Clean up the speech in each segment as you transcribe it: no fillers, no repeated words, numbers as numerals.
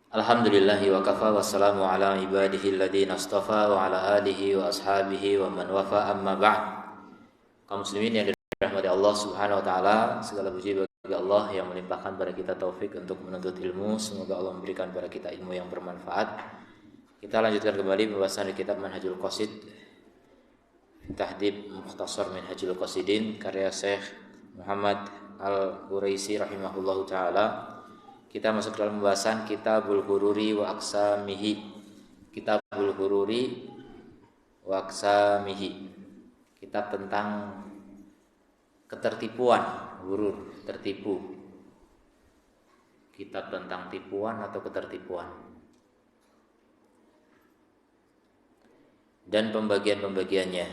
Alhamdulillahi wa kafa wa salamu ala ibadihi alladhina astafa wa ala alihi wa ashabihi wa man wafa amma ba'd. Kaum muslimin yang dirahmati Allah Subhanahu wa taala, segala puji bagi Allah yang melimpahkan pada kita taufik untuk menuntut ilmu. Semoga Allah memberikan pada kita ilmu yang bermanfaat. Kita lanjutkan kembali pembahasan di kitab Manhajul Qasid, Tahdhib Mukhtasar Minhajul Qasidin karya Syekh Muhammad Al-Quraisi rahimahullahu taala. Kita masuk dalam pembahasan Kitabul Ghururi wa Aqsamihi. Kitabul Ghururi wa Aqsamihi. Kitab tentang ketertipuan, ghurur, tertipu. Kitab tentang tipuan atau ketertipuan. Dan pembagian-pembagiannya.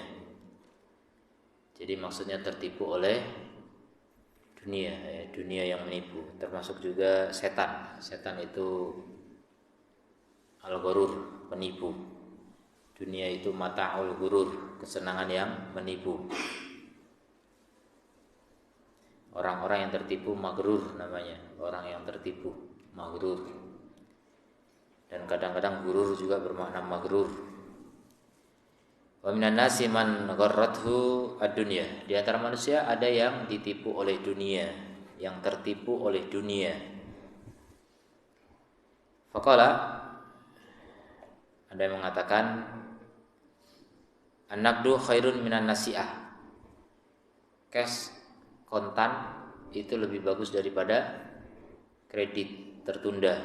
Jadi maksudnya tertipu oleh dunia yang menipu, termasuk juga setan. Setan itu al-ghurur, penipu. Dunia itu mata'ul ghurur, kesenangan yang menipu. Orang-orang yang tertipu maghrur namanya, orang yang tertipu maghrur. Dan kadang-kadang ghurur juga bermakna maghrur. Wa minan nasi man gharrathu ad-dunya. Di antara manusia ada yang ditipu oleh dunia, yang tertipu oleh dunia. Faqala, ada yang mengatakan an-naqdu khairun minan nasi'ah. Cash, kontan itu lebih bagus daripada kredit tertunda.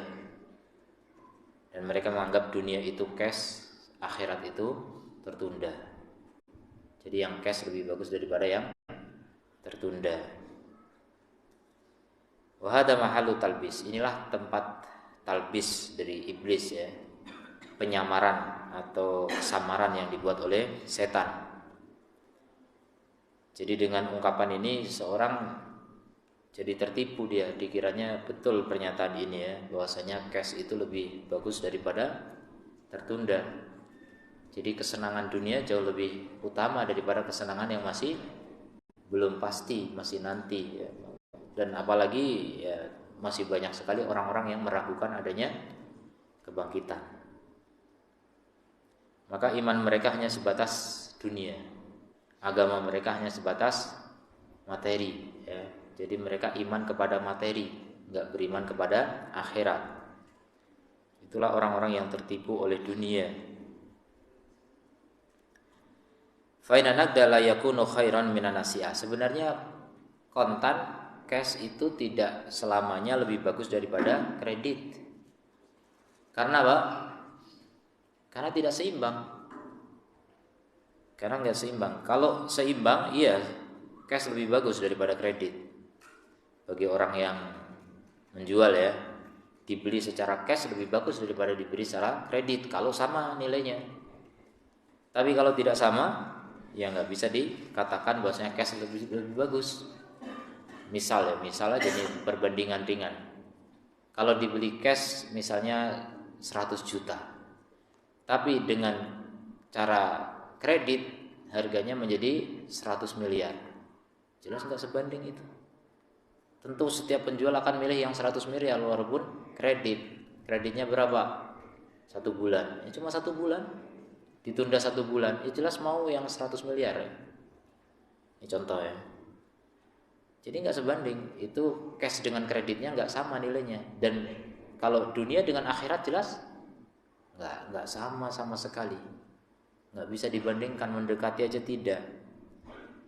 Dan mereka menganggap dunia itu cash, akhirat itu tertunda. Jadi yang cash lebih bagus daripada yang tertunda. Wa hadza mahallu talbis. Inilah tempat talbis dari iblis ya. Penyamaran atau samaran yang dibuat oleh setan. Jadi dengan ungkapan ini seorang jadi tertipu, dia dikiranya betul pernyataan ini ya, bahwasanya cash itu lebih bagus daripada tertunda. Jadi kesenangan dunia jauh lebih utama daripada kesenangan yang masih belum pasti, masih nanti ya. Dan apalagi ya, masih banyak sekali orang-orang yang meragukan adanya kebangkitan. Maka iman mereka hanya sebatas dunia, agama mereka hanya sebatas materi ya. Jadi mereka iman kepada materi, enggak beriman kepada akhirat. Itulah orang-orang yang tertipu oleh dunia. Faina naqda la yakunu khairan minan nasi'ah. Sebenarnya kontan, cash itu tidak selamanya lebih bagus daripada kredit. Karena apa? Karena tidak seimbang. Karena enggak seimbang. Kalau seimbang, iya, cash lebih bagus daripada kredit. Bagi orang yang menjual ya, dibeli secara cash lebih bagus daripada dibeli secara kredit kalau sama nilainya. Tapi kalau tidak sama, ya nggak bisa dikatakan bahwasanya cash lebih bagus. Misalnya jadi perbandingan ringan. Kalau dibeli cash misalnya 100 juta, tapi dengan cara kredit harganya menjadi 100 miliar. Jelas nggak sebanding itu. Tentu setiap penjual akan milih yang 100 miliar walaupun kreditnya berapa? 1 bulan. Ya cuma 1 bulan. Ditunda 1 bulan, ya jelas mau yang 100 miliar ya. Ini contoh ya. Jadi nggak sebanding, itu cash dengan kreditnya nggak sama nilainya. Dan kalau dunia dengan akhirat jelas nggak sama sekali. Nggak bisa dibandingkan, mendekati aja tidak.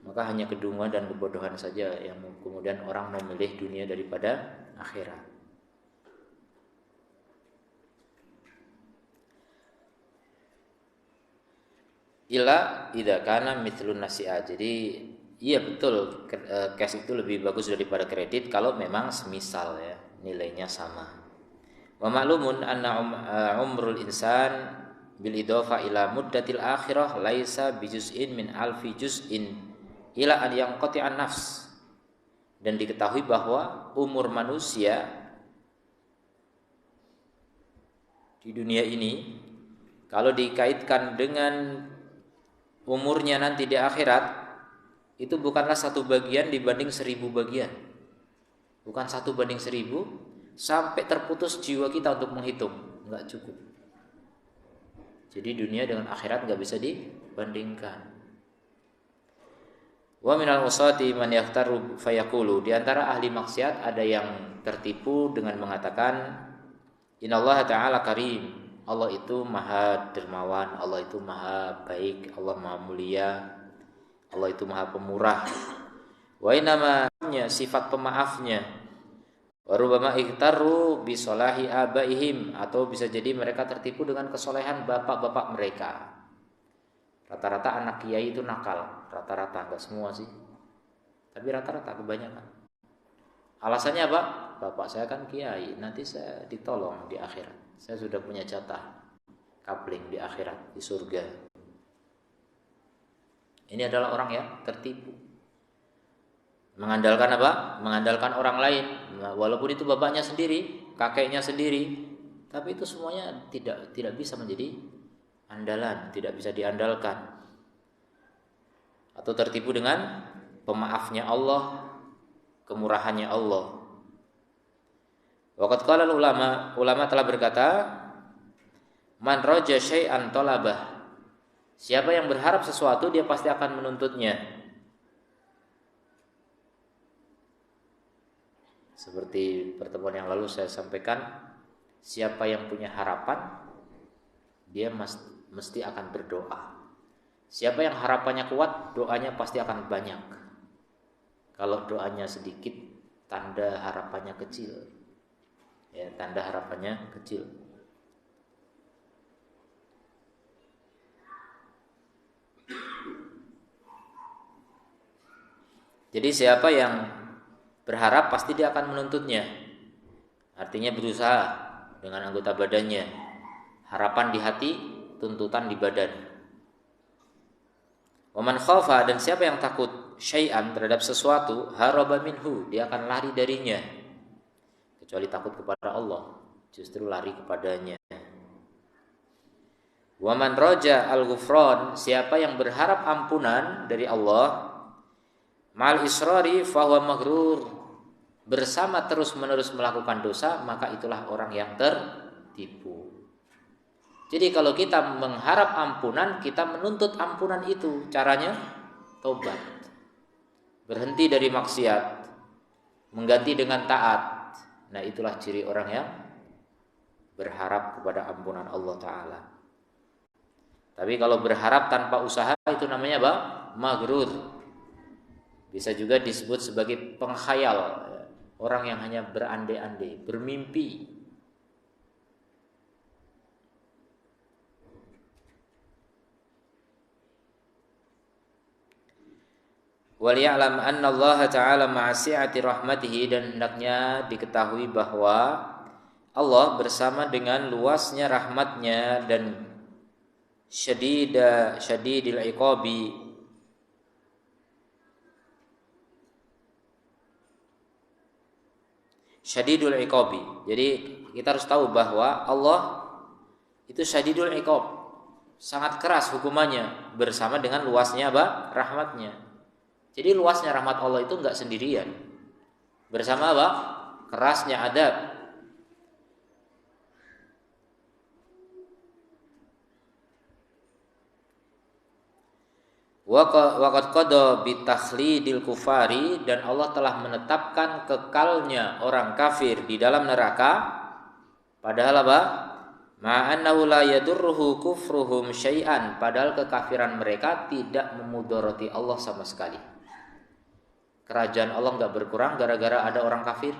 Maka hanya kedunguan dan kebodohan saja yang kemudian orang memilih dunia daripada akhirat. Ila idza kana mithlun nasi'ah. Jadi iya betul, cash itu lebih bagus daripada kredit kalau memang semisal ya, nilainya sama. Wa ma'lumun anna umrul insan bil idofa ila muddatil akhirah laisa bijuz'in min alfi juz'in ila an yanqati'an nafs. Dan diketahui bahwa umur manusia di dunia ini kalau dikaitkan dengan umurnya nanti di akhirat, itu bukanlah 1 bagian dibanding 1000 bagian. Bukan 1 banding 1000, sampai terputus jiwa kita untuk menghitung, nggak cukup. Jadi dunia dengan akhirat nggak bisa dibandingkan. Wa minal usati man yaktaru fayaqulu, di antara ahli maksiat ada yang tertipu dengan mengatakan innallaha ta'ala karim, Allah itu maha dermawan, Allah itu maha baik, Allah maha mulia, Allah itu maha pemurah. Wa innamanya sifat pemaafnya. Wa rubbama iktaru bi salahi abaihim, atau bisa jadi mereka tertipu dengan kesolehan bapak-bapak mereka. Rata-rata anak kiai itu nakal, rata-rata, enggak semua sih, tapi rata-rata kebanyakan. Alasannya apa? Bapak saya kan kiai, nanti saya ditolong di akhirat, saya sudah punya jatah kapling di akhirat, di surga. Ini adalah orang yang tertipu, mengandalkan apa? Mengandalkan orang lain, walaupun itu bapaknya sendiri, kakeknya sendiri, tapi itu semuanya tidak bisa menjadi andalan, tidak bisa diandalkan. Atau tertipu dengan pemaafnya Allah, kemurahannya Allah. Waqad qala ulama telah berkata, man raja syai'an talabah, siapa yang berharap sesuatu dia pasti akan menuntutnya. Seperti pertemuan yang lalu saya sampaikan, siapa yang punya harapan dia mesti akan berdoa. Siapa yang harapannya kuat, doanya pasti akan banyak. Kalau doanya sedikit, tanda harapannya kecil. Ya, tanda harapannya kecil. Jadi siapa yang berharap pasti dia akan menuntutnya. Artinya berusaha dengan anggota badannya. Harapan di hati, tuntutan di badan. Waman khafa, dan siapa yang takut syai'an terhadap sesuatu, haraba minhu, dia akan lari darinya. Kecuali takut kepada Allah, justru lari kepadanya. Waman roja al-ghufran, siapa yang berharap ampunan dari Allah, mal israri fahuwa maghrur, bersama terus-menerus melakukan dosa, maka itulah orang yang tertipu. Jadi kalau kita mengharap ampunan, kita menuntut ampunan itu. Caranya tobat, berhenti dari maksiat, mengganti dengan taat. Nah, itulah ciri orang yang berharap kepada ampunan Allah Ta'ala. Tapi kalau berharap tanpa usaha, itu namanya apa? Maghrur. Bisa juga disebut sebagai pengkhayal, orang yang hanya berandai-andai, bermimpi. Waliya'lam anna Allah Ta'ala ma'asi'ati rahmatihi, dan hendaknya diketahui bahwa Allah bersama dengan luasnya rahmatnya dan syadidil iqabi, syadidul iqabi. Jadi kita harus tahu bahwa Allah itu syadidul iqab, sangat keras hukumannya, bersama dengan luasnya apa? Rahmatnya. Jadi luasnya rahmat Allah itu enggak sendirian, bersama apa? Kerasnya adab. Waqad qada bi takhlidil kufari, dan Allah telah menetapkan kekalnya orang kafir di dalam neraka. Padahal apa? Ma'annahu la yadurruhu kufruhum syai'an, padahal kekafiran mereka tidak memudarati Allah sama sekali. Kerajaan Allah enggak berkurang gara-gara ada orang kafir.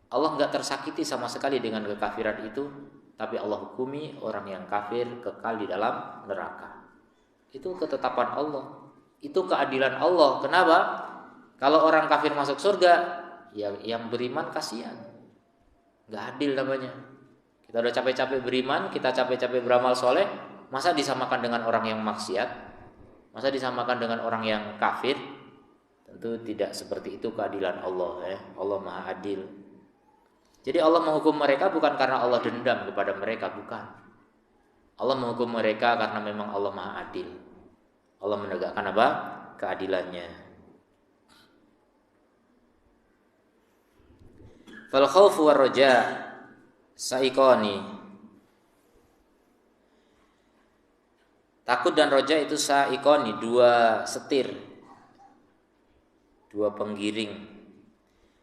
Allah enggak tersakiti sama sekali dengan kekafiran itu, tapi Allah hukumi orang yang kafir kekal di dalam neraka. Itu ketetapan Allah, itu keadilan Allah. Kenapa? Kalau orang kafir masuk surga, yang beriman kasihan, nggak adil namanya. Kita udah capek-capek beriman, kita capek-capek beramal soleh, masa disamakan dengan orang yang maksiat? Masa disamakan dengan orang yang kafir? Tentu tidak seperti itu keadilan Allah. Allah Maha Adil. Jadi Allah menghukum mereka bukan karena Allah dendam kepada mereka, bukan. Allah menghukum mereka karena memang Allah Maha Adil. Allah menegakkan apa? Keadilannya. Fal khaufu war raja saikoni. Takut dan roja itu saikoni, dua setir, dua penggiring.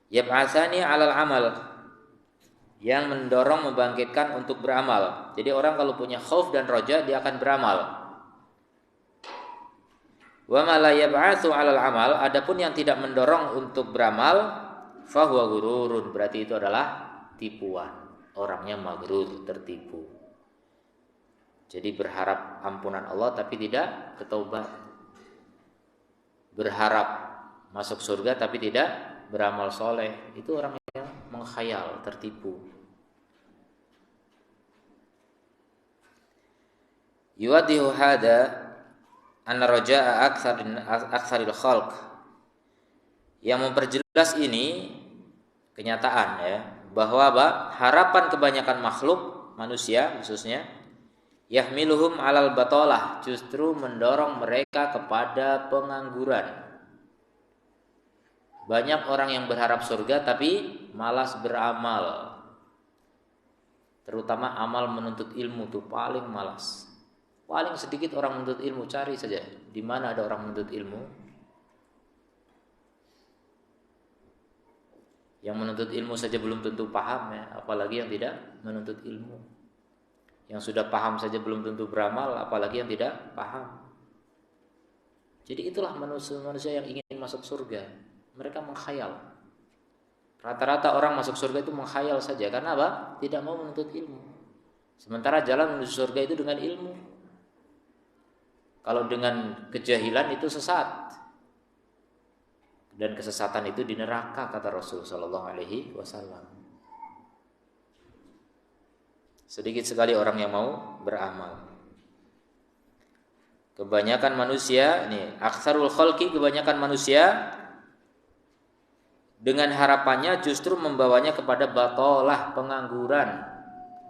Yab'atsani 'alal amal, yang mendorong membangkitkan untuk beramal. Jadi orang kalau punya khauf dan roja dia akan beramal. Wa ma la yab'atsu 'alal amal, adapun yang tidak mendorong untuk beramal, fa huwa ghururun, berarti itu adalah tipuan. Orangnya maghrur, tertipu. Jadi berharap ampunan Allah tapi tidak bertaubat. Berharap masuk surga tapi tidak beramal soleh. Itu orang yang mengkhayal, tertipu. Yuwaddihu hada anna raja'a aktsaril khalq. Yang memperjelas ini kenyataan ya, bahwa harapan kebanyakan makhluk manusia khususnya yahmiluhum 'alal batalah, justru mendorong mereka kepada pengangguran. Banyak orang yang berharap surga tapi malas beramal. Terutama amal menuntut ilmu tuh paling malas. Paling sedikit orang menuntut ilmu, cari saja di mana ada orang menuntut ilmu. Yang menuntut ilmu saja belum tentu paham ya, apalagi yang tidak menuntut ilmu. Yang sudah paham saja belum tentu beramal, apalagi yang tidak paham. Jadi itulah manusia yang ingin masuk surga. Mereka mengkhayal. Rata-rata orang masuk surga itu mengkhayal saja. Karena apa? Tidak mau menuntut ilmu. Sementara jalan menuju surga itu dengan ilmu. Kalau dengan kejahilan itu sesat. Dan kesesatan itu di neraka, kata Rasul sallallahu alaihi wasallam. Sedikit sekali orang yang mau beramal. Kebanyakan manusia, ini aktsarul khalqi, kebanyakan manusia dengan harapannya justru membawanya kepada batalah, pengangguran,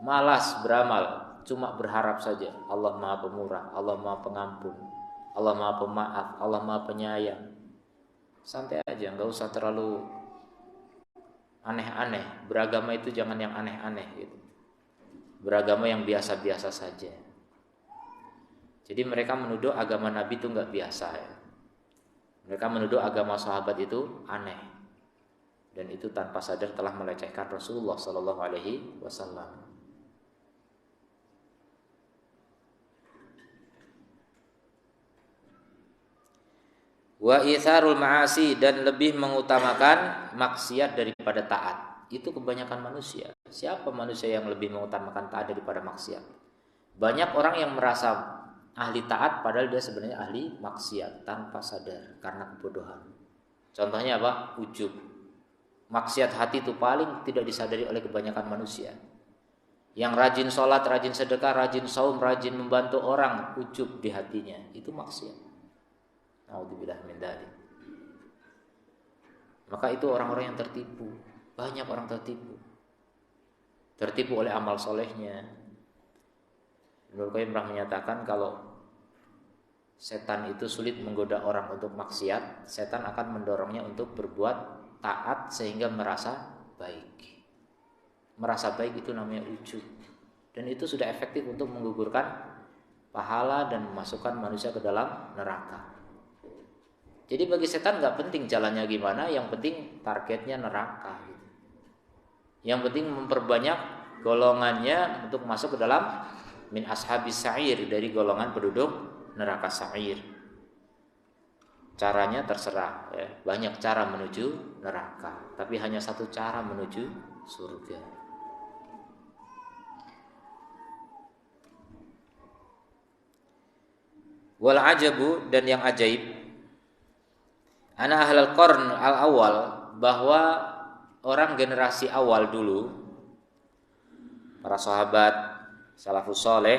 malas beramal, cuma berharap saja. Allah Maha Pemurah, Allah Maha Pengampun, Allah Maha Pemaaf, Allah Maha Penyayang. Santai aja, enggak usah terlalu aneh-aneh. Beragama itu jangan yang aneh-aneh gitu. Beragama yang biasa-biasa saja. Jadi mereka menuduh agama Nabi itu enggak biasa ya. Mereka menuduh agama sahabat itu aneh. Dan itu tanpa sadar telah melecehkan Rasulullah sallallahu alaihi wasallam. Wa itharul ma'asi, dan lebih mengutamakan maksiat daripada taat. Itu kebanyakan manusia. Siapa manusia yang lebih mengutamakan taat daripada maksiat? Banyak orang yang merasa ahli taat padahal dia sebenarnya ahli maksiat tanpa sadar karena kebodohan. Contohnya apa? Ujub. Maksiat hati itu paling tidak disadari oleh kebanyakan manusia. Yang rajin sholat, rajin sedekah, rajin saum, rajin membantu orang, ujub di hatinya, itu maksiat. Naudzubillah min dzalik. Maka itu orang-orang yang tertipu. Banyak orang tertipu. Tertipu oleh amal solehnya. Ibnu Qayyim pernah menyatakan kalau setan itu sulit menggoda orang untuk maksiat, setan akan mendorongnya untuk berbuat taat sehingga merasa baik. Merasa baik itu namanya ujub. Dan itu sudah efektif untuk menggugurkan pahala dan memasukkan manusia ke dalam neraka. Jadi bagi setan gak penting jalannya gimana, yang penting targetnya neraka. Yang penting memperbanyak golongannya untuk masuk ke dalam min ashabis sa'ir, dari golongan penduduk neraka sa'ir. Caranya terserah ya. Banyak cara menuju neraka, tapi hanya satu cara menuju surga. Wal ajabu, dan yang ajaib, ana ahlal qarn al awal, bahwa orang generasi awal dulu, para sahabat salafus saleh,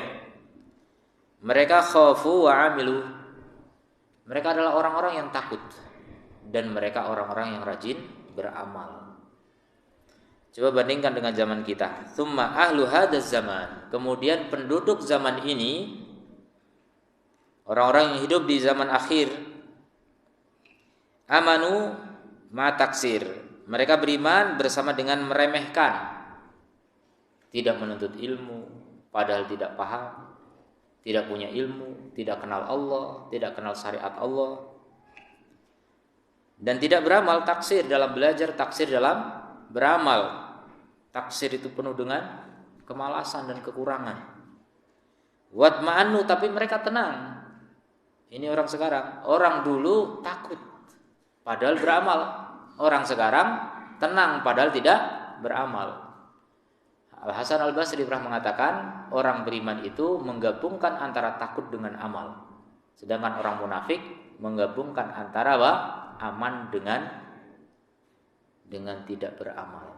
mereka khafu wa amilu. Mereka adalah orang-orang yang takut dan mereka orang-orang yang rajin beramal. Coba bandingkan dengan zaman kita. Tsumma ahlu hadzal zaman, kemudian penduduk zaman ini, orang-orang yang hidup di zaman akhir, amanu ma taksir, Mereka beriman bersama dengan meremehkan, tidak menuntut ilmu, padahal tidak paham, tidak punya ilmu, tidak kenal Allah, tidak kenal syariat Allah, dan tidak beramal. Taksir dalam belajar, taksir dalam beramal. Taksir itu penuh dengan kemalasan dan kekurangan. Watma'annu, tapi mereka tenang. Ini orang sekarang. Orang dulu takut padahal beramal. Orang sekarang tenang padahal tidak beramal. Al-Hasan Al-Basri pernah mengatakan, orang beriman itu menggabungkan antara takut dengan amal. Sedangkan orang munafik menggabungkan antara aman dengan tidak beramal.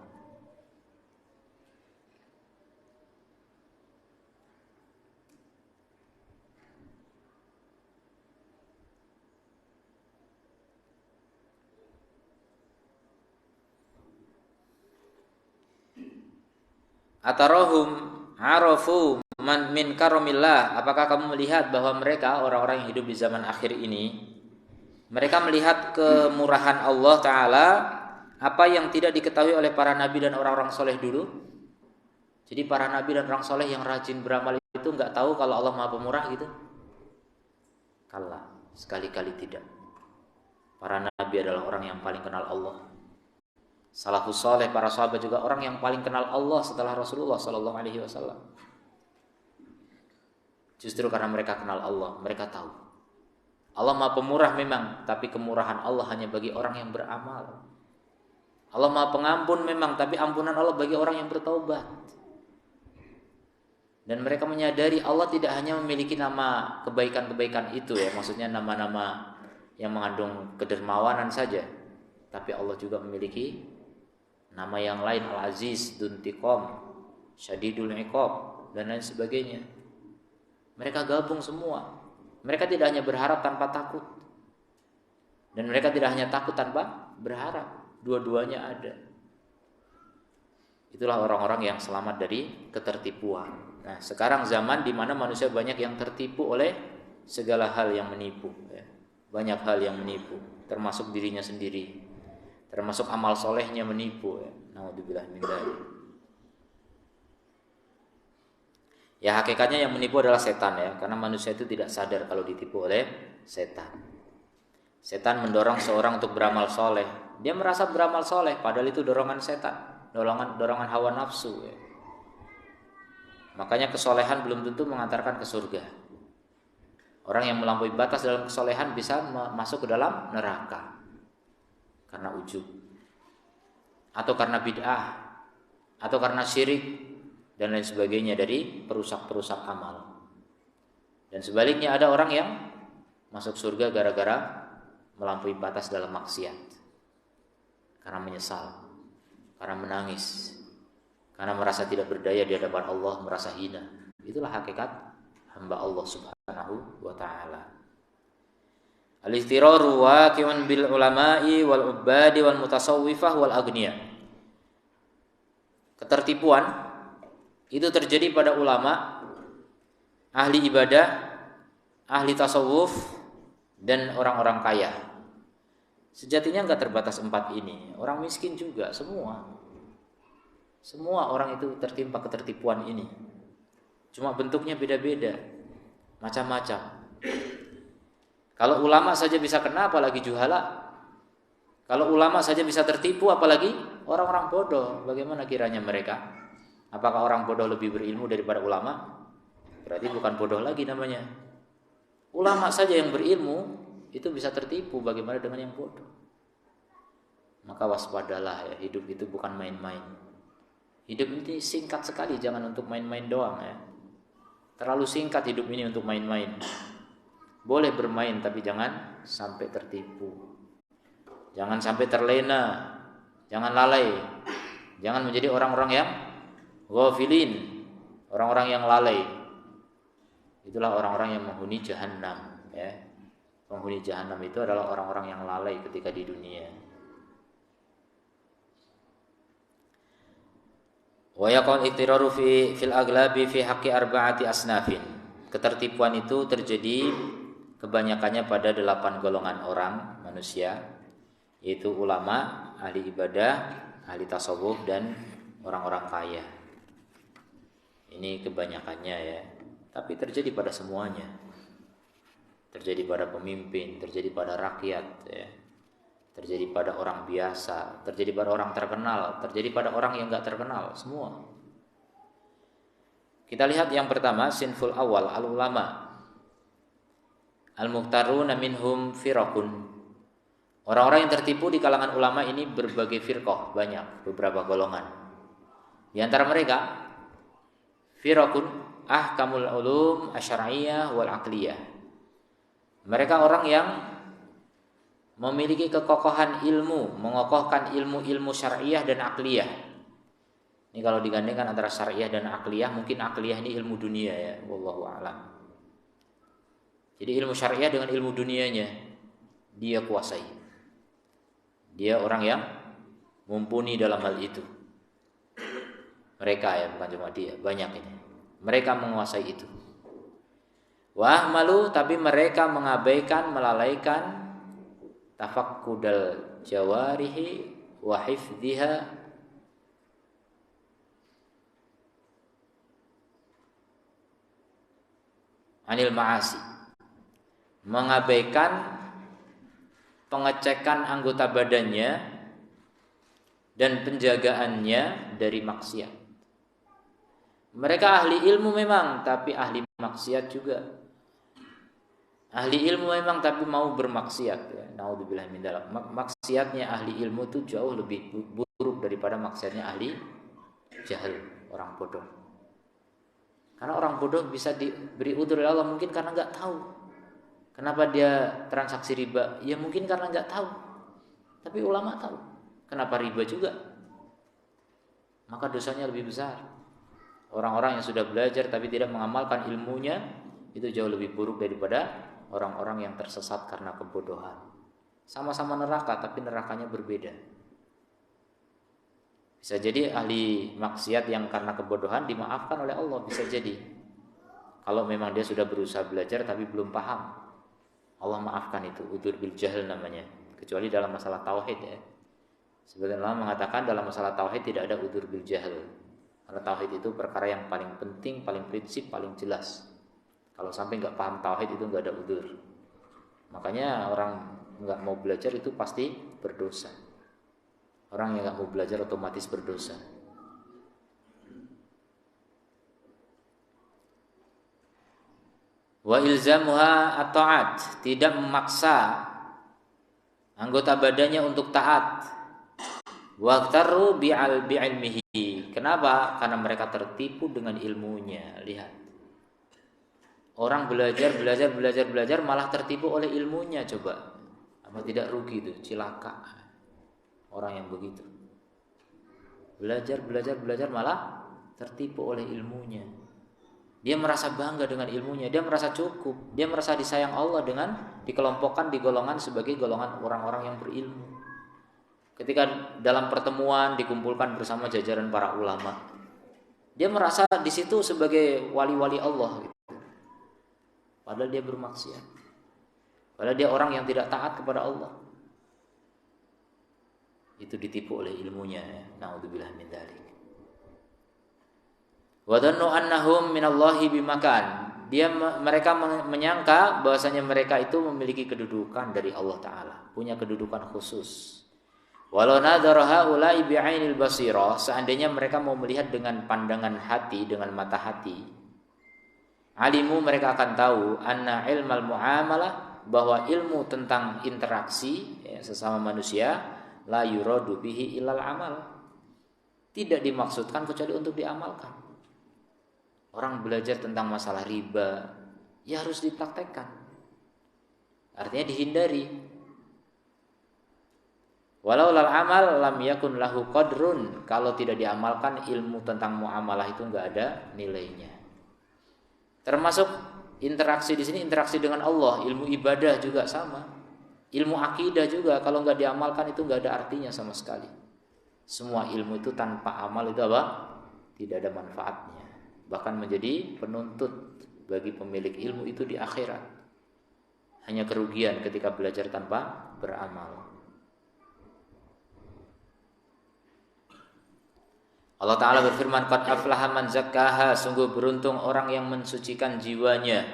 Atarahum arafu man min karamillah, apakah kamu melihat bahwa mereka orang-orang yang hidup di zaman akhir ini, mereka melihat kemurahan Allah Ta'ala, apa yang tidak diketahui oleh para nabi dan orang-orang soleh dulu. Jadi para nabi dan orang soleh yang rajin beramal itu gak tahu kalau Allah Maha Pemurah gitu? Kalla, sekali-kali tidak. Para nabi adalah orang yang paling kenal Allah. Salafus saleh, para sahabat juga orang yang paling kenal Allah setelah Rasulullah sallallahu alaihi wasallam. Justru karena mereka kenal Allah, mereka tahu Allah Maha Pemurah memang, tapi kemurahan Allah hanya bagi orang yang beramal. Allah Maha Pengampun memang, tapi ampunan Allah bagi orang yang bertaubat. Dan mereka menyadari Allah tidak hanya memiliki nama kebaikan-kebaikan itu ya, maksudnya nama-nama yang mengandung kedermawanan saja, tapi Allah juga memiliki nama yang lain, Al-Aziz, Duntiqom, Syadidul Iqab, dan lain sebagainya. Mereka gabung semua. Mereka tidak hanya berharap tanpa takut, dan mereka tidak hanya takut tanpa berharap. Dua-duanya ada. Itulah orang-orang yang selamat dari ketertipuan. Nah, sekarang zaman di mana manusia banyak yang tertipu oleh segala hal yang menipu ya. Banyak hal yang menipu, termasuk dirinya sendiri, termasuk amal solehnya menipu ya. Naudzubillah min dzalik. Ya hakikatnya yang menipu adalah setan ya, karena manusia itu tidak sadar kalau ditipu oleh setan. Setan mendorong seorang untuk beramal soleh. Dia merasa beramal soleh, padahal itu dorongan setan, dorongan hawa nafsu ya. Makanya kesolehan belum tentu mengantarkan ke surga. Orang yang melampaui batas dalam kesolehan bisa masuk ke dalam neraka karena ujub, atau karena bid'ah, atau karena syirik dan lain sebagainya dari perusak-perusak amal. Dan sebaliknya ada orang yang masuk surga gara-gara melampaui batas dalam maksiat, karena menyesal, karena menangis, karena merasa tidak berdaya di hadapan Allah, merasa hina. Itulah hakikat hamba Allah Subhanahu wa ta'ala. Al-istiraru waqi'un bil ulama'i wal ubadi wal mutasawwifah wal agniya. Ketertipuan itu terjadi pada ulama, ahli ibadah, ahli tasawuf, dan orang-orang kaya. Sejatinya enggak terbatas empat ini. Orang miskin juga, semua orang itu tertimpa ketertipuan ini. Cuma bentuknya beda-beda, macam-macam. Kalau ulama saja bisa kena, apalagi juhala. Kalau ulama saja bisa tertipu, apalagi orang-orang bodoh. Bagaimana kiranya mereka? Apakah orang bodoh lebih berilmu daripada ulama? Berarti bukan bodoh lagi namanya. Ulama saja yang berilmu itu bisa tertipu, bagaimana dengan yang bodoh? Maka waspadalah ya, hidup itu bukan main-main. Hidup ini singkat sekali, jangan untuk main-main doang ya. Terlalu singkat hidup ini untuk main-main. Boleh bermain tapi jangan sampai tertipu. Jangan sampai terlena. Jangan lalai. Jangan menjadi orang-orang yang ghafilin, orang-orang yang lalai. Itulah orang-orang yang menghuni jahanam ya. Penghuni jahanam itu adalah orang-orang yang lalai ketika di dunia. Wa yaqul ittiraru fil aglabi fi haqqi arba'ati asnafin. Ketertipuan itu terjadi kebanyakannya pada 8 golongan orang manusia. yaitu ulama, ahli ibadah, ahli tasawuf, dan orang-orang kaya. Ini kebanyakannya ya. Tapi terjadi pada semuanya. Terjadi pada pemimpin, terjadi pada rakyat ya. Terjadi pada orang biasa, terjadi pada orang terkenal, terjadi pada orang yang gak terkenal, semua. Kita lihat yang pertama, sinful awal, al-ulama. Al-muqtaruna minhum firaqun. Orang-orang yang tertipu di kalangan ulama ini berbagai firqah, banyak, beberapa golongan. Di antara mereka firaqun ahkamul ulum asy'ariyah wal aqliyah. Mereka orang yang memiliki kekokohan ilmu, mengokohkan ilmu-ilmu syariah dan akliyah. Ini kalau digandengkan antara syariah dan akliyah, mungkin akliyah ini ilmu dunia ya, wallahu a'lam. Jadi ilmu syariah dengan ilmu dunianya dia kuasai. Dia orang yang mumpuni dalam hal itu. Mereka ya, bukan cuma dia, banyak ini. Mereka menguasai itu. Wah malu, tapi mereka mengabaikan, melalaikan tafakkudal jawarihi wa hifdhiha anil ma'asi. Mengabaikan pengecekan anggota badannya dan penjagaannya dari maksiat. Mereka ahli ilmu memang, tapi ahli maksiat juga. Ahli ilmu memang tapi mau bermaksiat ya. Naudzubillah min dzalik. Maksiatnya ahli ilmu itu jauh lebih buruk daripada maksiatnya ahli jahil, orang bodoh. Karena orang bodoh bisa diberi udzur oleh Allah mungkin karena enggak tahu. Kenapa dia transaksi riba? Ya mungkin karena enggak tahu. Tapi ulama tahu. Kenapa riba juga? Maka dosanya lebih besar. Orang-orang yang sudah belajar tapi tidak mengamalkan ilmunya itu jauh lebih buruk daripada orang-orang yang tersesat karena kebodohan. Sama-sama neraka tapi nerakanya berbeda. Bisa jadi ahli maksiat yang karena kebodohan dimaafkan oleh Allah, bisa jadi. Kalau memang dia sudah berusaha belajar tapi belum paham, Allah maafkan itu, udzur bil jahl namanya. Kecuali dalam masalah tauhid ya. Sebagian ulama mengatakan dalam masalah tauhid tidak ada udzur bil jahl. Karena tauhid itu perkara yang paling penting, paling prinsip, paling jelas. Kalau sampai nggak paham tauhid itu nggak ada udzur. Makanya orang nggak mau belajar itu pasti berdosa. Orang yang nggak mau belajar otomatis berdosa. Wa ilzamuha at-ta'at, tidak memaksa anggota badannya untuk taat. Waqtaru bi'ilmihi. Kenapa? Karena mereka tertipu dengan ilmunya. Lihat. Orang belajar malah tertipu oleh ilmunya, coba. Apa tidak rugi itu? Cilaka. Orang yang begitu. Belajar malah tertipu oleh ilmunya. Dia merasa bangga dengan ilmunya, dia merasa cukup, dia merasa disayang Allah dengan dikelompokkan di golongan sebagai golongan orang-orang yang berilmu. Ketika dalam pertemuan dikumpulkan bersama jajaran para ulama, dia merasa di situ sebagai wali-wali Allah. Padahal dia bermaksiat. Padahal dia orang yang tidak taat kepada Allah. Itu ditipu oleh ilmunya. Naudzubillah min dzalik. Wa dhannu annahum minallahi bimakan. Mereka menyangka bahwasanya mereka itu memiliki kedudukan dari Allah Ta'ala, punya kedudukan khusus. Walau nadhara haula'i bi'ainil basirah, seandainya mereka mau melihat dengan pandangan hati, dengan mata hati, alimu, mereka akan tahu anna ilmal muamalah, bahwa ilmu tentang interaksi ya, sesama manusia, la yuradu bihi ilal amal, tidak dimaksudkan kecuali untuk diamalkan. Orang belajar tentang masalah riba, ya harus dipraktekkan. Artinya dihindari. Walau lal amal lam yakun lahu qadrun, kalau tidak diamalkan ilmu tentang muamalah itu enggak ada nilainya. Termasuk interaksi di sini, interaksi dengan Allah, ilmu ibadah juga sama. Ilmu akidah juga kalau enggak diamalkan itu enggak ada artinya sama sekali. Semua ilmu itu tanpa amal itu apa? Tidak ada manfaatnya. Bahkan menjadi penuntut bagi pemilik ilmu itu di akhirat. Hanya kerugian ketika belajar tanpa beramal. Allah Ta'ala berfirman, qad aflaha man zakkaha, sungguh beruntung orang yang mensucikan jiwanya.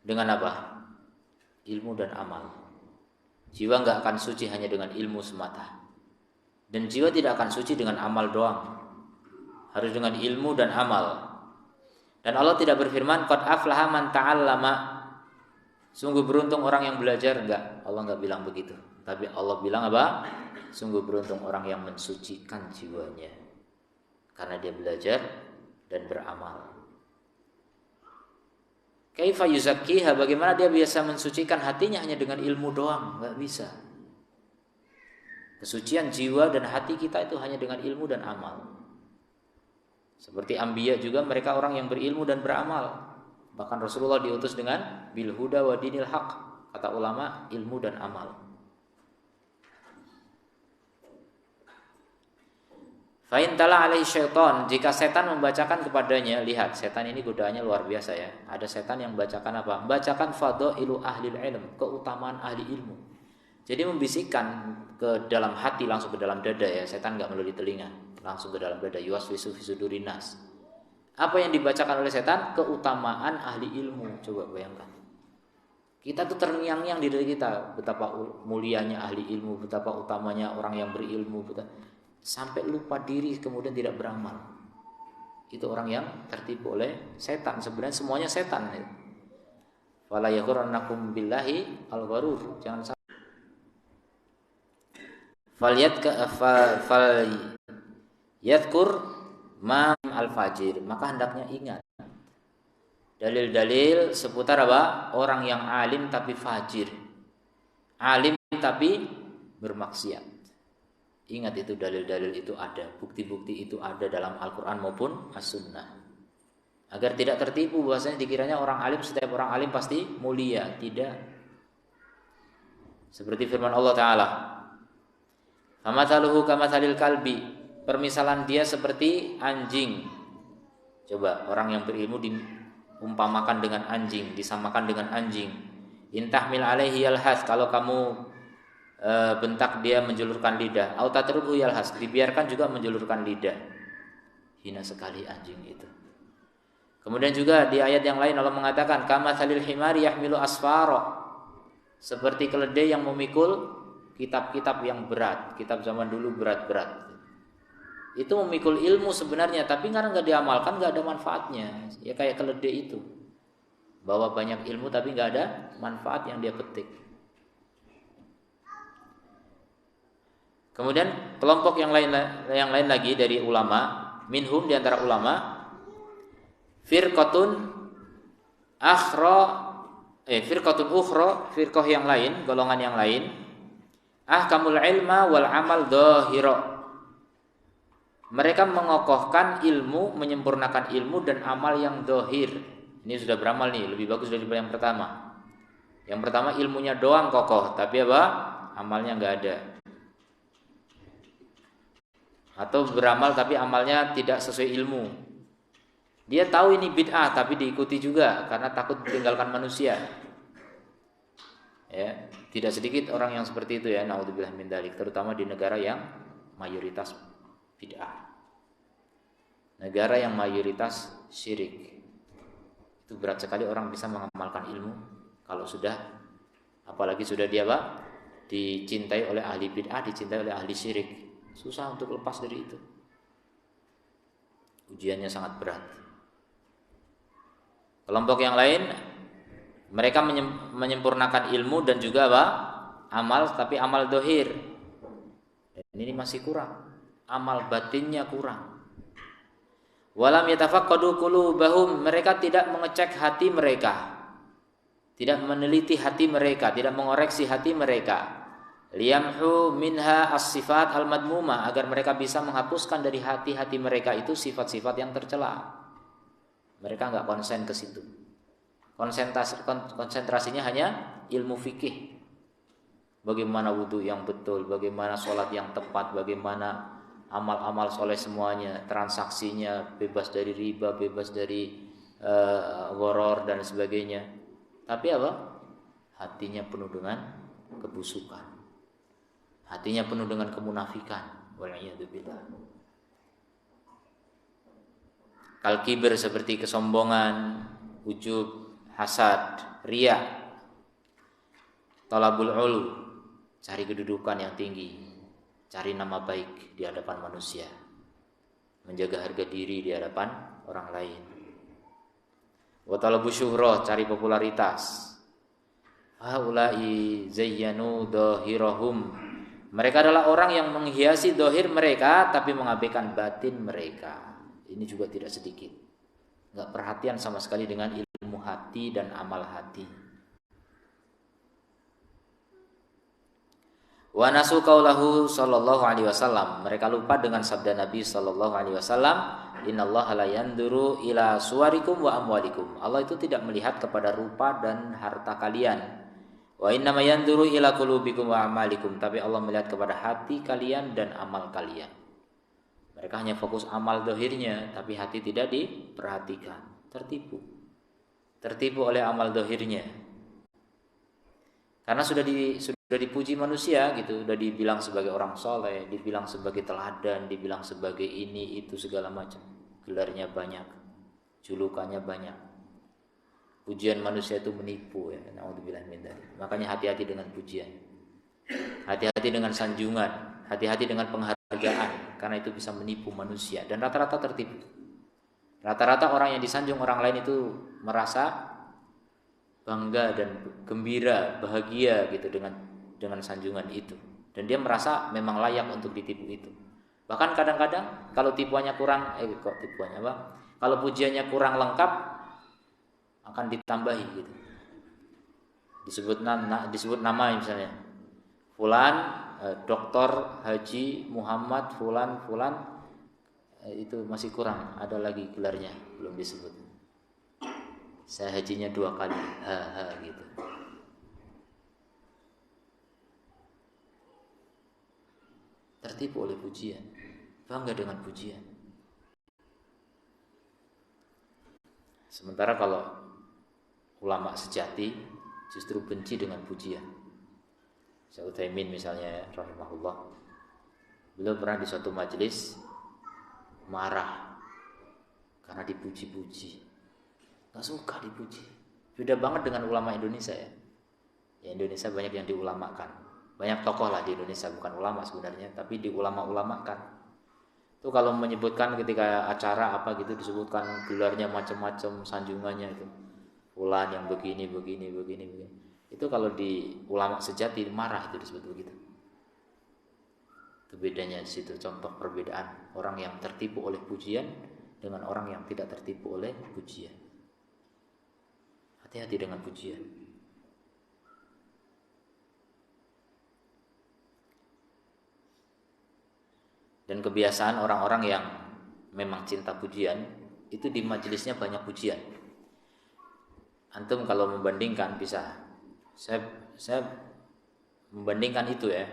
Dengan apa? Ilmu dan amal. Jiwa nggak akan suci hanya dengan ilmu semata. Dan jiwa tidak akan suci dengan amal doang. Harus dengan ilmu dan amal. Dan Allah tidak berfirman, qad aflaha man ta'allama, sungguh beruntung orang yang belajar. Enggak, Allah nggak bilang begitu. Tapi Allah bilang apa? Sungguh beruntung orang yang mensucikan jiwanya. Karena dia belajar dan beramal. Kaifa yuzakkiha, bagaimana dia bisa mensucikan hatinya hanya dengan ilmu doang? Enggak bisa. Kesucian jiwa dan hati kita itu hanya dengan ilmu dan amal. Seperti Anbiya juga, mereka orang yang berilmu dan beramal. Bahkan Rasulullah diutus dengan bil huda wa dinil haq. Kata ulama, ilmu dan amal. Fa'in tala alaihi syaitan, jika setan membacakan kepadanya, lihat setan ini godaannya luar biasa ya. Ada setan yang membacakan apa? Membacakan fadailu ahli ilm, keutamaan ahli ilmu. Jadi membisikkan ke dalam hati, langsung ke dalam dada ya. Setan enggak melalui telinga, langsung ke dalam dada. Yuwaswisu fi sudurin nas. Apa yang dibacakan oleh setan? Keutamaan ahli ilmu. Coba bayangkan. Kita tuh terngiang-ngiang di diri kita, betapa mulianya ahli ilmu, betapa utamanya orang yang berilmu, sampai lupa diri kemudian tidak beramal. Itu orang yang tertipu oleh setan. Sebenarnya semuanya setan. Fala yaghurrannakum billahi al-gharur. Jangan salah. Fal yadhkur ma al-fajir. Maka hendaknya ingat dalil-dalil seputar apa? Orang yang alim tapi fajir. Alim tapi bermaksiat. Ingat itu dalil-dalil itu ada, bukti-bukti itu ada dalam Al-Quran maupun As-Sunnah. Agar tidak tertipu bahwasanya dikiranya orang alim, setiap orang alim pasti mulia. Tidak. Seperti firman Allah Ta'ala, famathaluhu kamathalil kalbi, permisalan dia seperti anjing. Coba orang yang berilmu diumpamakan dengan anjing, disamakan dengan anjing. Intahmil alaihi yalhath, kalau kamu bentak dia menjulurkan lidah, au tatruhu yalhas, dibiarkan juga menjulurkan lidah. Hina sekali anjing itu. Kemudian juga di ayat yang lain Allah mengatakan kamatsalil himari yahmilu asfara, seperti keledai yang memikul kitab-kitab yang berat. Kitab zaman dulu berat-berat. Itu memikul ilmu sebenarnya, tapi karena enggak diamalkan enggak ada manfaatnya. Ya kayak keledai itu. Bawa banyak ilmu tapi enggak ada manfaat yang dia petik. Kemudian kelompok yang lain lagi dari ulama, minhum di antara ulama, firqatun ukhra, firqah yang lain, golongan yang lain, ahkamul ilma wal amal dhahira. Mereka mengokohkan ilmu, menyempurnakan ilmu dan amal yang dhahir. Ini sudah beramal nih, lebih bagus daripada yang pertama. Yang pertama ilmunya doang kokoh, tapi apa? Amalnya enggak ada. Atau beramal tapi amalnya tidak sesuai ilmu. Dia tahu ini bid'ah tapi diikuti juga karena takut ditinggalkan manusia. Ya, tidak sedikit orang yang seperti itu ya, naudzubillah min dzalik, terutama di negara yang mayoritas bid'ah. Negara yang mayoritas syirik. Itu berat sekali orang bisa mengamalkan ilmu kalau sudah, apalagi sudah dia apa? Dicintai oleh ahli bid'ah, dicintai oleh ahli syirik. Susah untuk lepas dari itu. Ujiannya sangat berat. Kelompok yang lain, mereka menyempurnakan ilmu dan juga apa? Amal, tapi amal dohir. Ini masih kurang. Amal batinnya kurang. Walam yatafaqqadu qulubahum, mereka tidak mengecek hati mereka. Tidak meneliti hati mereka, tidak mengoreksi hati mereka. Liyamhu minha as-sifat al-madmuma, agar mereka bisa menghapuskan dari hati-hati mereka itu sifat-sifat yang tercela. Mereka enggak konsen ke situ. Konsentrasinya hanya ilmu fikih. Bagaimana wudu yang betul, bagaimana sholat yang tepat, bagaimana amal-amal soleh semuanya, transaksinya bebas dari riba, bebas dari gharar dan sebagainya. Tapi apa? Hatinya penuh dengan kebusukan. Hatinya penuh dengan kemunafikan. Wal'iyadzubillah. Kal kibir seperti kesombongan, ujub, hasad, riya. Talabul ulu, cari kedudukan yang tinggi, cari nama baik di hadapan manusia, menjaga harga diri di hadapan orang lain. Wa talabu syuhrah, cari popularitas. Haula'i zayyanu dhahirahum. Mereka adalah orang yang menghiasi dohir mereka tapi mengabaikan batin mereka. Ini juga tidak sedikit. Enggak perhatian sama sekali dengan ilmu hati dan amal hati. Wa nasu qaulahu sallallahu alaihi wasallam. Mereka lupa dengan sabda Nabi sallallahu alaihi wasallam, "Innallaha la yanduru ila suwarikum wa amwalikum." Allah itu tidak melihat kepada rupa dan harta kalian. Wa innama yanduru ila qulubikum wa amalikum. Tapi Allah melihat kepada hati kalian dan amal kalian. Mereka hanya fokus amal dohirnya, tapi hati tidak diperhatikan. Tertipu oleh amal dohirnya. Karena sudah dipuji manusia gitu, sudah dibilang sebagai orang soleh, dibilang sebagai teladan, dibilang sebagai ini itu segala macam. Gelarnya banyak, julukannya banyak. Pujian manusia itu menipu ya. Naudzubillah min dzalik. Makanya hati-hati dengan pujian. Hati-hati dengan sanjungan, hati-hati dengan penghargaan, karena itu bisa menipu manusia dan rata-rata tertipu. Rata-rata orang yang disanjung orang lain itu merasa bangga dan gembira, bahagia gitu dengan sanjungan itu. Dan dia merasa memang layak untuk ditipu itu. Bahkan kadang-kadang kalau tipuannya kurang, kalau pujiannya kurang lengkap akan ditambahi gitu. Disebut nama misalnya. Fulan, Dr. Haji Muhammad Fulan itu masih kurang, ada lagi gelarnya belum disebut. Saya hajinya 2 kali, gitu. Tertipu oleh pujian, bangga dengan pujian. Sementara kalau ulama sejati justru benci dengan pujian. Syekh Utsaimin misalnya rahimahullah, beliau pernah di suatu majelis marah karena dipuji-puji. Gak suka dipuji. Beda banget dengan ulama Indonesia ya. Ya Indonesia banyak yang diulamakan. Banyak tokoh lah di Indonesia, bukan ulama sebenarnya, tapi diulama-ulamakan. Itu kalau menyebutkan ketika acara apa gitu disebutkan gelarnya macam-macam, sanjungannya itu. Fulan yang begini. Itu kalau di ulama sejati marah itu disebut begitu. Itu bedanya di situ, contoh perbedaan orang yang tertipu oleh pujian dengan orang yang tidak tertipu oleh pujian. Hati-hati dengan pujian. Dan kebiasaan orang-orang yang memang cinta pujian itu di majelisnya banyak pujian. Antum kalau membandingkan bisa, saya membandingkan itu ya.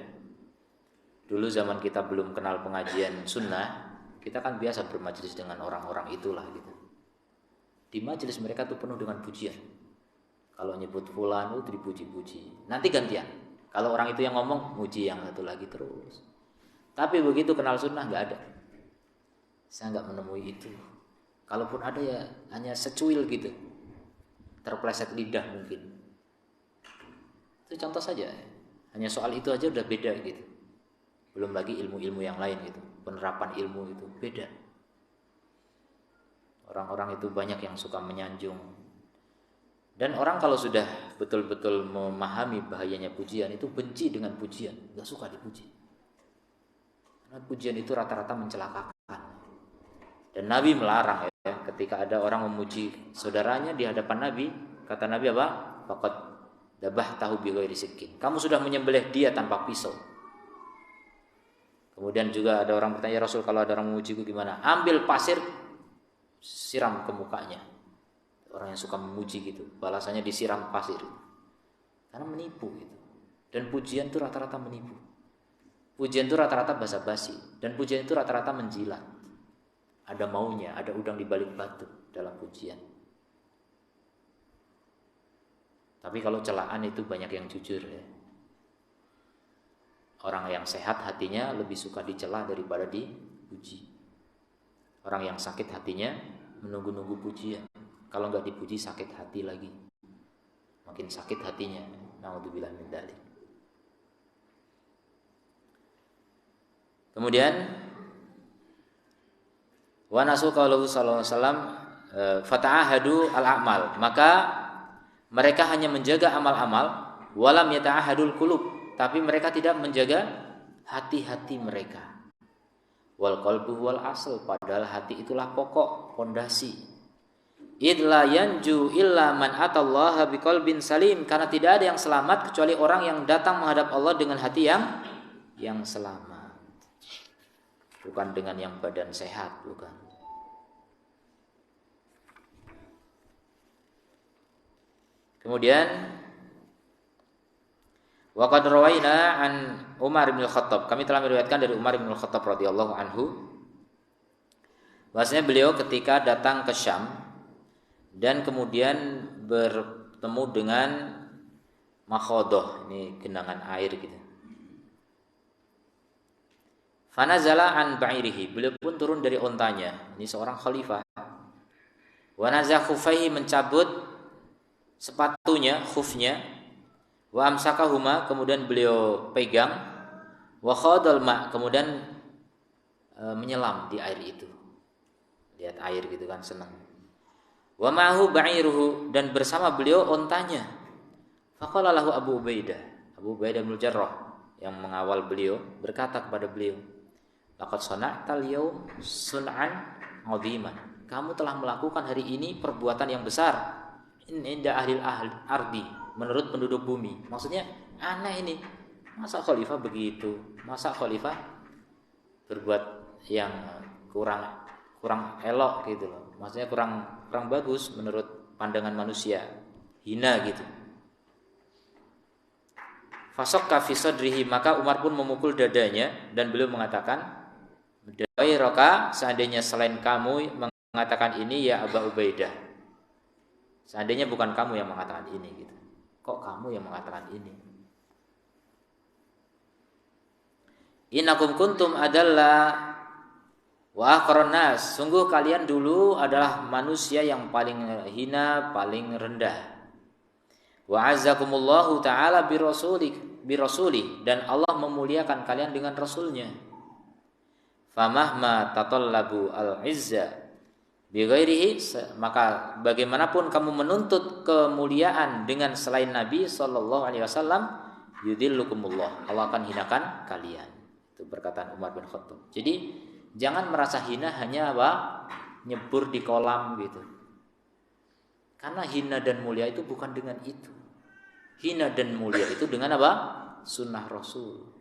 Dulu zaman kita belum kenal pengajian sunnah, kita kan biasa bermajelis dengan orang-orang itulah gitu. Di majelis mereka tuh penuh dengan pujian. Kalau nyebut fulan itu dipuji-puji. Nanti gantian. Kalau orang itu yang ngomong, muji yang satu lagi terus. Tapi begitu kenal sunnah nggak ada. Saya nggak menemui itu. Kalaupun ada ya hanya secuil gitu, terpleset lidah mungkin. Itu contoh saja. Hanya soal itu aja udah beda gitu. Belum lagi ilmu-ilmu yang lain gitu. Penerapan ilmu itu beda. Orang-orang itu banyak yang suka menyanjung. Dan orang kalau sudah betul-betul memahami bahayanya pujian, itu benci dengan pujian, gak suka dipuji. Karena pujian itu rata-rata mencelakakan. Dan Nabi melarang ya, ketika ada orang memuji saudaranya di hadapan Nabi, kata Nabi apa? Faqad dabah tahu bighairi sikin. Kamu sudah menyembelih dia tanpa pisau. Kemudian juga ada orang bertanya, Rasul, kalau ada orang memujiku gimana? Ambil pasir, siram ke mukanya. Orang yang suka memuji gitu, balasannya disiram pasir. Karena menipu gitu. Dan pujian itu rata-rata menipu. Pujian itu rata-rata basa-basi. Dan pujian itu rata-rata menjilat. Ada maunya, ada udang di balik batu dalam pujian. Tapi kalau celaan itu banyak yang jujur ya. Orang yang sehat hatinya lebih suka dicela daripada dipuji. Orang yang sakit hatinya menunggu-nunggu pujian. Kalau nggak dipuji sakit hati lagi, makin sakit hatinya. Naudzubillah min dzalik. Kemudian wa nasu qauluhu sallallahu alaihi wasallam fata'ahadu al-a'mal, maka mereka hanya menjaga amal-amal, walam yata'ahadul qulub, tapi mereka tidak menjaga hati-hati mereka. Wal qalbu wal asl, padahal hati itulah pokok, pondasi. Idla yanju illa man atallaha biqalbin salim, karena tidak ada yang selamat kecuali orang yang datang menghadap Allah dengan hati yang selamat. Bukan dengan yang badan sehat, bukan. Kemudian wa qad rawaina an Umar bin Khattab, kami telah meriwayatkan dari Umar bin Khattab radhiyallahu anhu, bahwasanya beliau ketika datang ke Syam dan kemudian bertemu dengan makhodoh, ini genangan air gitu. Fanazala an ba'irihi, beliau pun turun dari ontanya. Ini seorang khalifah. Wa nazaa khufaihi, mencabut sepatunya, khufnya. Wa amsakahuma, kemudian beliau pegang. Wa khadal ma, kemudian menyelam di air itu. Lihat air gitu kan, senang. Wa ma'ahu ba'iruhu, dan bersama beliau ontanya. Faqala lahu Abu Ubaidah bin Jarrah yang mengawal beliau berkata kepada beliau, laqad sana'tal yaum sun'an 'aziman, kamu telah melakukan hari ini perbuatan yang besar. Inda ahli ardi, menurut penduduk bumi. Maksudnya aneh ini, masa khalifah begitu, masa khalifah berbuat yang kurang elok gitu loh. Maksudnya kurang bagus menurut pandangan manusia, hina gitu. Fasaqqa fi sadrihi, maka Umar pun memukul dadanya dan beliau mengatakan, Roka, seandainya selain kamu mengatakan ini ya Aba Ubaidah, seandainya bukan kamu yang mengatakan ini gitu. Kok kamu yang mengatakan ini? Innakum kuntum adalah wa aqran nas, sungguh kalian dulu adalah manusia yang paling hina, paling rendah. Wa azzakumullahu ta'ala birasuli, dan Allah memuliakan kalian dengan rasulnya. Famahma tatallabu al-izza bighairihi, maka bagaimanapun kamu menuntut kemuliaan dengan selain Nabi sallallahu alaihi wasallam, yudillukumullah, Allah akan hinakan kalian. Itu perkataan Umar bin Khattab. Jadi jangan merasa hina hanya nyebur di kolam gitu. Karena hina dan mulia itu bukan dengan itu. Hina dan mulia itu dengan apa? Sunnah Rasul.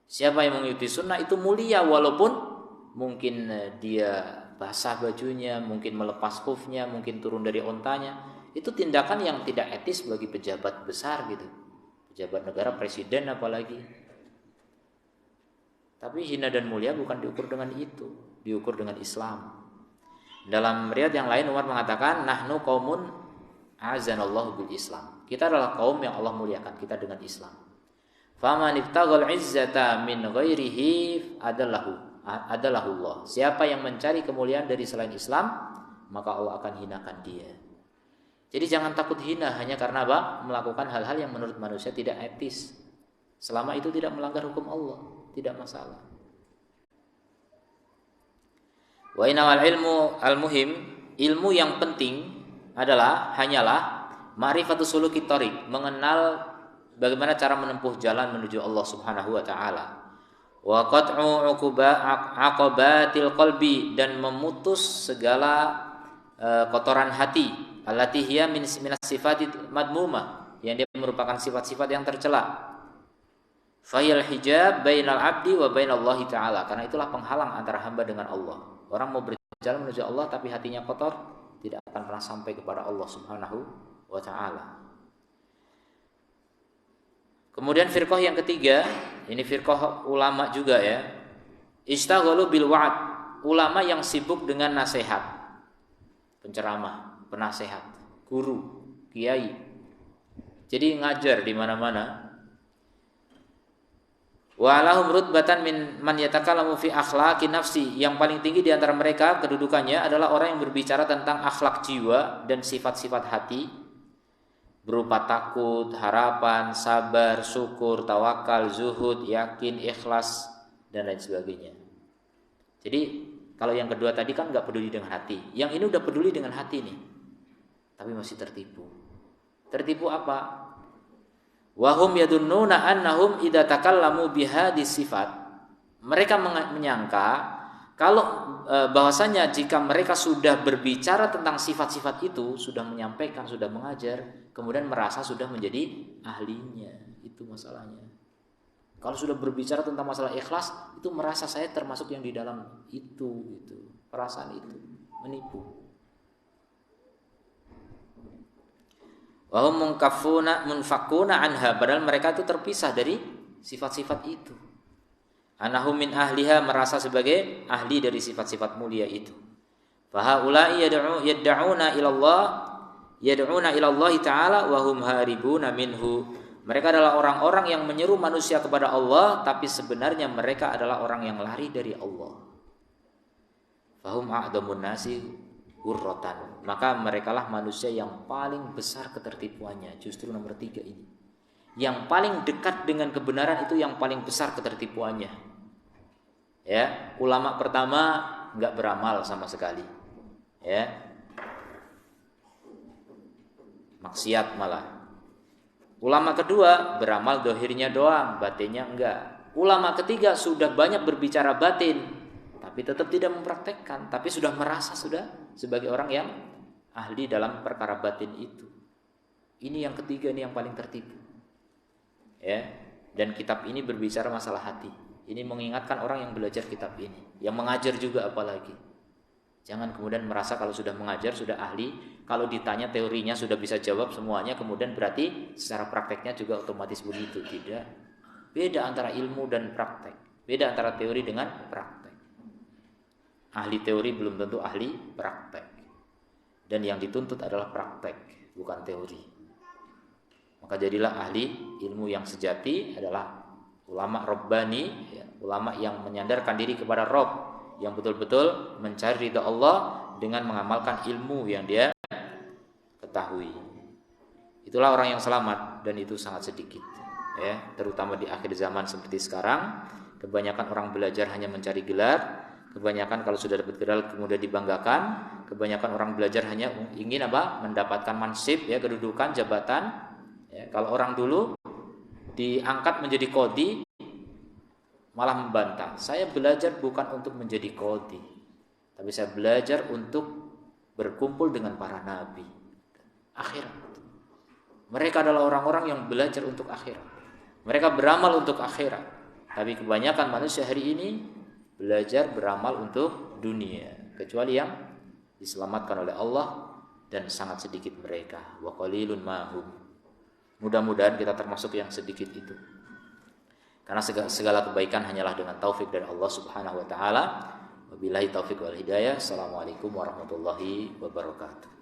Siapa yang mengikuti sunnah itu mulia, walaupun mungkin dia basah bajunya, mungkin melepas khufnya, mungkin turun dari ontanya. Itu tindakan yang tidak etis bagi pejabat besar gitu, pejabat negara, presiden apalagi. Tapi hina dan mulia bukan diukur dengan itu, diukur dengan Islam. Dalam riwayat yang lain Umar mengatakan, nahnu qaumun azanallahu bil Islam, kita adalah kaum yang Allah muliakan kita dengan Islam. Faman ibtaghal izzata min ghairihi adalahu Allah. Siapa yang mencari kemuliaan dari selain Islam, maka Allah akan hinakan dia. Jadi jangan takut hina hanya karena melakukan hal-hal yang menurut manusia tidak etis. Selama itu tidak melanggar hukum Allah, tidak masalah. Wa innamal ilmu al-muhim, ilmu yang penting hanyalah ma'rifatus suluki thariq, mengenal bagaimana cara menempuh jalan menuju Allah Subhanahu wa taala. Wa qat'u aqabatil qalbi, dan memutus segala kotoran hati, allati hiya min sifati madmumah, yang dia merupakan sifat-sifat yang tercela. Fayal hijab bainal abdi wa bainallahi taala, karena itulah penghalang antara hamba dengan Allah. Orang mau berjalan menuju Allah tapi hatinya kotor, tidak akan pernah sampai kepada Allah Subhanahu wa taala. Kemudian firqah yang ketiga, ini firqah ulama juga ya. Istaghalu bil wa'd, ulama yang sibuk dengan nasihat, penceramah, penasehat, guru, kiai. Jadi ngajar di mana-mana. Wa lahum rutbatan min man yatakallamu fi akhlaqi nafsi. Yang paling tinggi di antara mereka kedudukannya adalah orang yang berbicara tentang akhlak jiwa dan sifat-sifat hati berupa takut, harapan, sabar, syukur, tawakal, zuhud, yakin, ikhlas dan lain sebagainya. Jadi kalau yang kedua tadi kan nggak peduli dengan hati, yang ini udah peduli dengan hati nih, tapi masih tertipu. Tertipu apa? Wahum yadunnuna annahum idza takallamu bihadis sifat. Mereka menyangka kalau bahwasanya jika mereka sudah berbicara tentang sifat-sifat itu, sudah menyampaikan, sudah mengajar, kemudian merasa sudah menjadi ahlinya. Itu masalahnya. Kalau sudah berbicara tentang masalah ikhlas, itu merasa saya termasuk yang di dalam itu, perasaan itu, menipu. Wa hum munfakuna anha, padahal mereka itu terpisah dari sifat-sifat itu. Anahum min ahliha, merasa sebagai ahli dari sifat-sifat mulia itu. Fa haula'i yad'una ila Allah ta'ala wa hum haribuna minhu. Mereka adalah orang-orang yang menyeru manusia kepada Allah, tapi sebenarnya mereka adalah orang yang lari dari Allah. Fahum a'damun nasi hurratan, maka merekalah manusia yang paling besar ketertipuannya. Justru nomor 3 ini, yang paling dekat dengan kebenaran itu yang paling besar ketertipuannya. Ya, ulama pertama nggak beramal sama sekali, ya, maksiat malah. Ulama kedua beramal dohirnya doang, batinnya enggak. Ulama ketiga sudah banyak berbicara batin, tapi tetap tidak mempraktekkan, tapi sudah merasa sudah sebagai orang yang ahli dalam perkara batin itu. Ini yang ketiga, ini yang paling tertipu. Ya, dan kitab ini berbicara masalah hati. Ini mengingatkan orang yang belajar kitab ini, yang mengajar juga apalagi. Jangan kemudian merasa kalau sudah mengajar sudah ahli, kalau ditanya teorinya sudah bisa jawab semuanya, kemudian berarti secara prakteknya juga otomatis begitu. Tidak. Beda antara ilmu dan praktek. Beda antara teori dengan praktek. Ahli teori belum tentu ahli praktek. Dan yang dituntut adalah praktek, bukan teori. Maka jadilah ahli ilmu yang sejati adalah ulama Rabbani, ya, ulama yang menyandarkan diri kepada Rabb, yang betul-betul mencari ridha Allah dengan mengamalkan ilmu yang dia ketahui. Itulah orang yang selamat, dan itu sangat sedikit, ya, terutama di akhir zaman seperti sekarang. Kebanyakan orang belajar hanya mencari gelar. Kebanyakan kalau sudah dapat gelar kemudian dibanggakan. Kebanyakan orang belajar hanya ingin apa? Mendapatkan mansib, ya, kedudukan, jabatan. Ya, kalau orang dulu diangkat menjadi qadhi malah membantah. Saya belajar bukan untuk menjadi qadhi, tapi saya belajar untuk berkumpul dengan para nabi. Akhirat. Mereka adalah orang-orang yang belajar untuk akhirat. Mereka beramal untuk akhirat. Tapi kebanyakan manusia hari ini belajar beramal untuk dunia, kecuali yang diselamatkan oleh Allah, dan sangat sedikit mereka. Wa qalilun mahum. Mudah-mudahan kita termasuk yang sedikit itu. Karena segala kebaikan hanyalah dengan taufik dari Allah Subhanahu wa taala. Wabillahi taufik wal hidayah. Assalamualaikum warahmatullahi wabarakatuh.